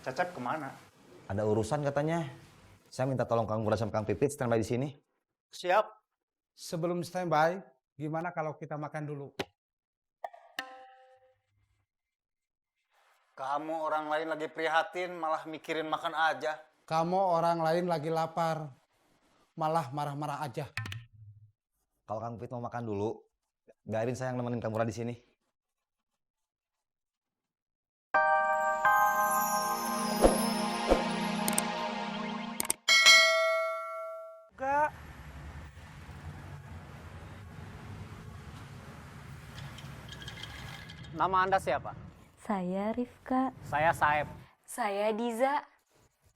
Cecep kemana? Ada urusan katanya. Saya minta tolong Kang Murad sama Kang Pipit standby di sini. Siap. Sebelum standby, gimana kalau kita makan dulu? Kamu orang lain lagi prihatin, malah mikirin makan aja. Kamu orang lain lagi lapar, malah marah-marah aja. Kalau Kang Pipit mau makan dulu, biarin saya yang nemenin Kang Murad di sini. Enggak. Nama Anda siapa? Saya Rifka. Saya Saeb. Saya Diza.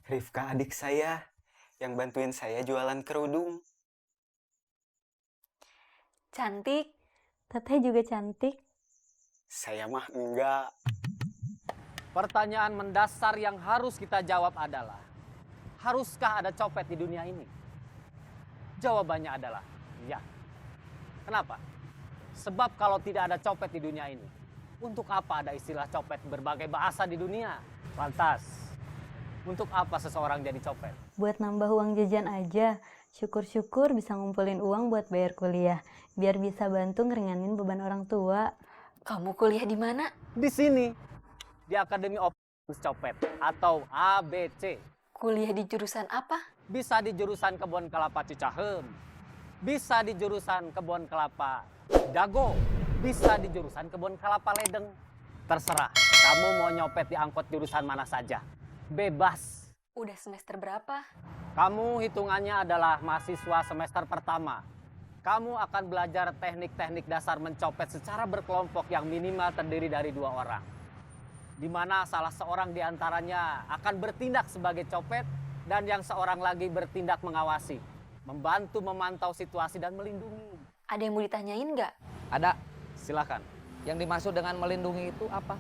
Rifka adik saya yang bantuin saya jualan kerudung. Cantik. Teteh juga cantik. Saya mah enggak. Pertanyaan mendasar yang harus kita jawab adalah, haruskah ada copet di dunia ini? Jawabannya adalah, ya. Kenapa? Sebab kalau tidak ada copet di dunia ini, untuk apa ada istilah copet berbagai bahasa di dunia? Lantas, untuk apa seseorang jadi copet? Buat nambah uang jajan aja. Syukur-syukur bisa ngumpulin uang buat bayar kuliah. Biar bisa bantu ngeringanin beban orang tua. Kamu kuliah di mana? Di sini, di Akademi Optimus Copet atau ABC. Kuliah di jurusan apa? Bisa di jurusan Kebun Kelapa Cicahem, bisa di jurusan Kebun Kelapa Dago, bisa di jurusan Kebun Kelapa Ledeng. Terserah, kamu mau nyopet di angkot jurusan mana saja. Bebas. Udah semester berapa? Kamu hitungannya adalah mahasiswa semester pertama. Kamu akan belajar teknik-teknik dasar mencopet secara berkelompok yang minimal terdiri dari 2 orang. Di mana salah seorang di antaranya akan bertindak sebagai copet dan yang seorang lagi bertindak mengawasi, membantu memantau situasi dan melindungi. Ada yang mau ditanyain nggak? Ada. Silakan. Yang dimaksud dengan melindungi itu apa?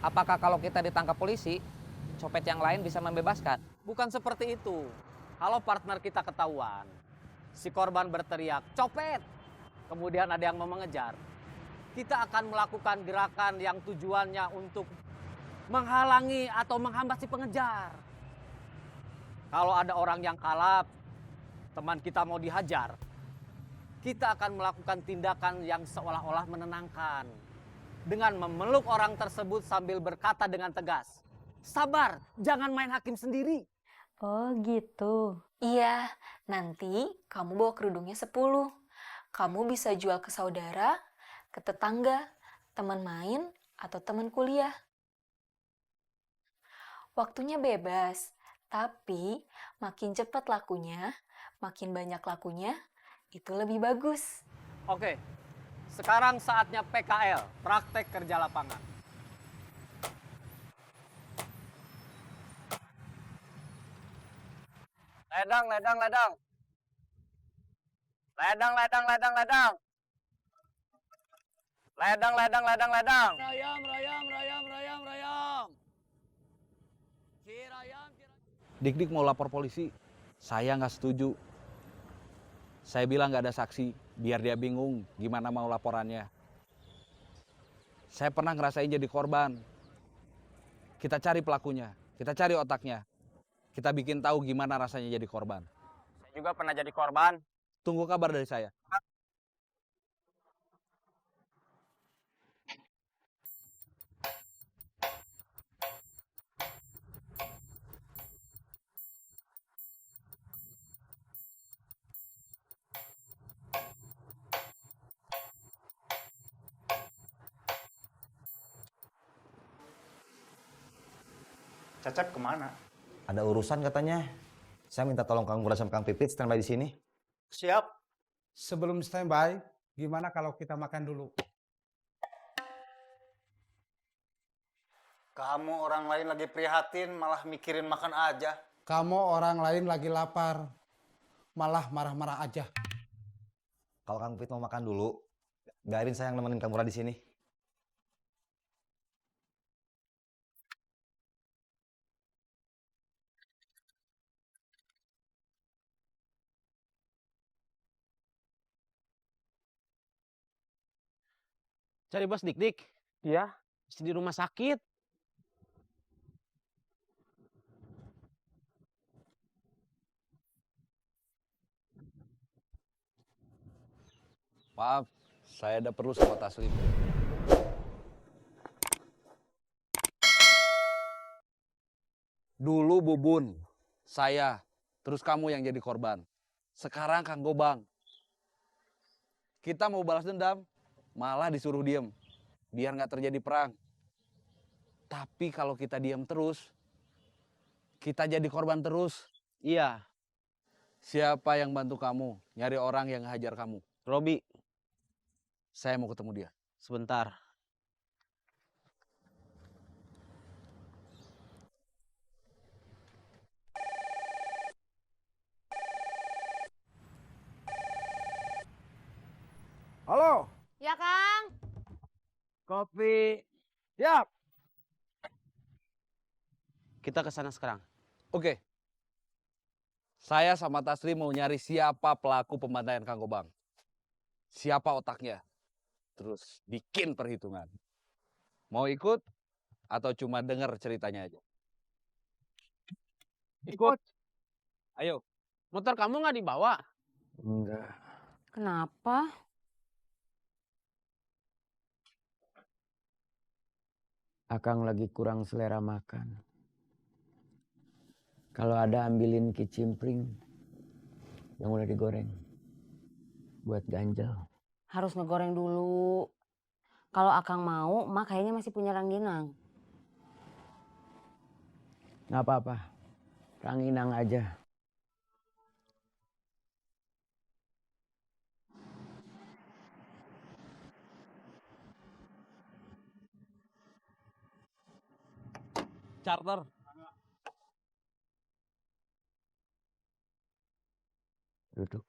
Apakah kalau kita ditangkap polisi, copet yang lain bisa membebaskan? Bukan seperti itu. Kalau partner kita ketahuan, si korban berteriak, "Copet!" Kemudian ada yang mau mengejar. Kita akan melakukan gerakan yang tujuannya untuk menghalangi atau menghambat si pengejar. Kalau ada orang yang kalap, teman kita mau dihajar, kita akan melakukan tindakan yang seolah-olah menenangkan. Dengan memeluk orang tersebut sambil berkata dengan tegas, "Sabar, jangan main hakim sendiri." Oh gitu. Iya, nanti kamu bawa kerudungnya 10. Kamu bisa jual ke saudara, ke tetangga, teman main, atau teman kuliah. Waktunya bebas, tapi makin cepat lakunya, makin banyak lakunya, itu lebih bagus. Oke, sekarang saatnya PKL, praktek kerja lapangan. Ledang, ledang, ledang. Ledang, ledang, ledang, ledang. Ledang, ledang, ledang, ledang. Rayam, rayam, rayam, rayam, rayam. Kirayam, kirayam. Dik-dik mau lapor polisi, saya nggak setuju. Saya bilang nggak ada saksi, biar dia bingung gimana mau laporannya. Saya pernah ngerasain jadi korban. Kita cari pelakunya, kita cari otaknya. Kita bikin tahu gimana rasanya jadi korban. Saya juga pernah jadi korban. Tunggu kabar dari saya. Cecep kemana? Ada urusan katanya. Saya minta tolong Kang Murad sama Kang Pipit standby di sini. Siap. Sebelum standby, gimana kalau kita makan dulu? Kamu orang lain lagi prihatin, malah mikirin makan aja. Kamu orang lain lagi lapar, malah marah-marah aja. Kalau Kang Pipit mau makan dulu, biarin saya yang nemenin Kang Murad di sini. Cari bos dik-dik. Iya. Mesti di rumah sakit. Maaf, saya ada perlu sama Taslim. Dulu Bubun, saya, terus kamu yang jadi korban. Sekarang Kang Gobang. Kita mau balas dendam, malah disuruh diem. Biar nggak terjadi perang. Tapi kalau kita diam terus, kita jadi korban terus. Iya, Siapa yang bantu kamu nyari orang yang ngehajar kamu? Robi, Saya mau ketemu dia. sebentar. Halo, Ya, Kang. kopi. Siap. Kita ke sana sekarang. Oke. Saya sama Taslim mau nyari siapa pelaku pembantaian Kang Gobang. Siapa otaknya. Terus bikin perhitungan. Mau ikut atau cuma dengar ceritanya aja? Ikut. Ayo, motor kamu nggak dibawa? Enggak. Kenapa? Akang lagi kurang selera makan. Kalau ada ambilin kicimpring yang udah digoreng. Buat ganjel. Harus ngegoreng dulu. Kalau Akang mau, Mak kayaknya masih punya rangginang. Nggak apa-apa. Ranginang aja. Charter. Duduk.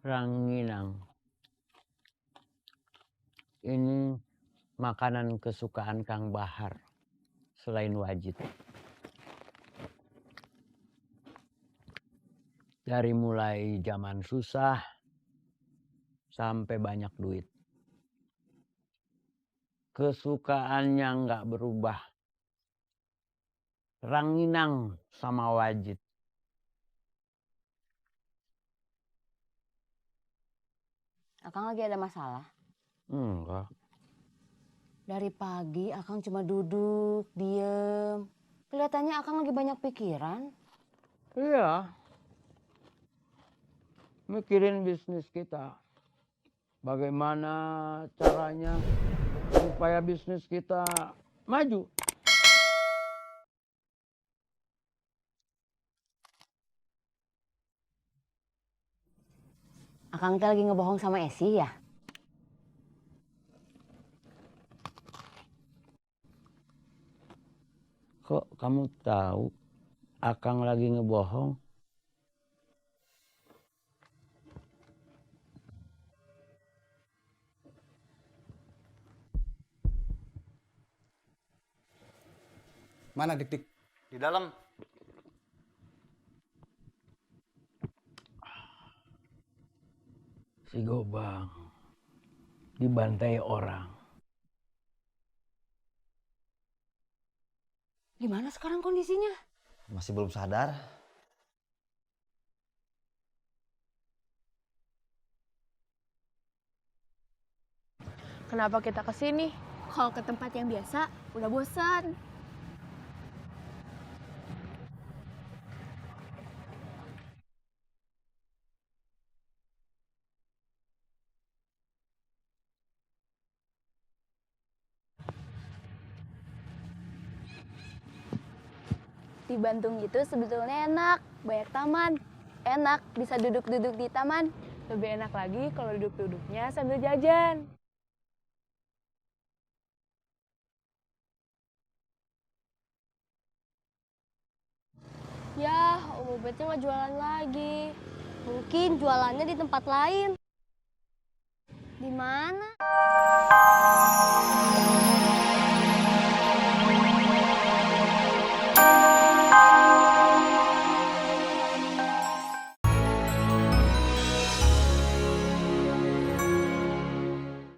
Ranginang. Ini makanan kesukaan Kang Bahar. Selain wajib. Dari mulai zaman susah sampai banyak duit. Kesukaannya nggak berubah. Ranginang sama wajib. Akang lagi ada masalah. Enggak. Dari pagi Akang cuma duduk, diem. Kelihatannya Akang lagi banyak pikiran. Iya. Mikirin bisnis kita. Bagaimana caranya supaya bisnis kita maju. Akang teh lagi ngebohong sama Esi ya? Kok kamu tahu Akang lagi ngebohong? Mana dik-dik? Di dalam. Si Gobang dibantai orang. Gimana sekarang kondisinya? Masih belum sadar. Kenapa kita ke sini? Kalau ke tempat yang biasa, udah bosan. Di Bandung itu sebetulnya enak, banyak taman. Enak bisa duduk-duduk di taman. Lebih enak lagi kalau duduk-duduknya sambil jajan. Yah, Om Ubednya nggak jualan lagi. Mungkin jualannya di tempat lain. Di mana?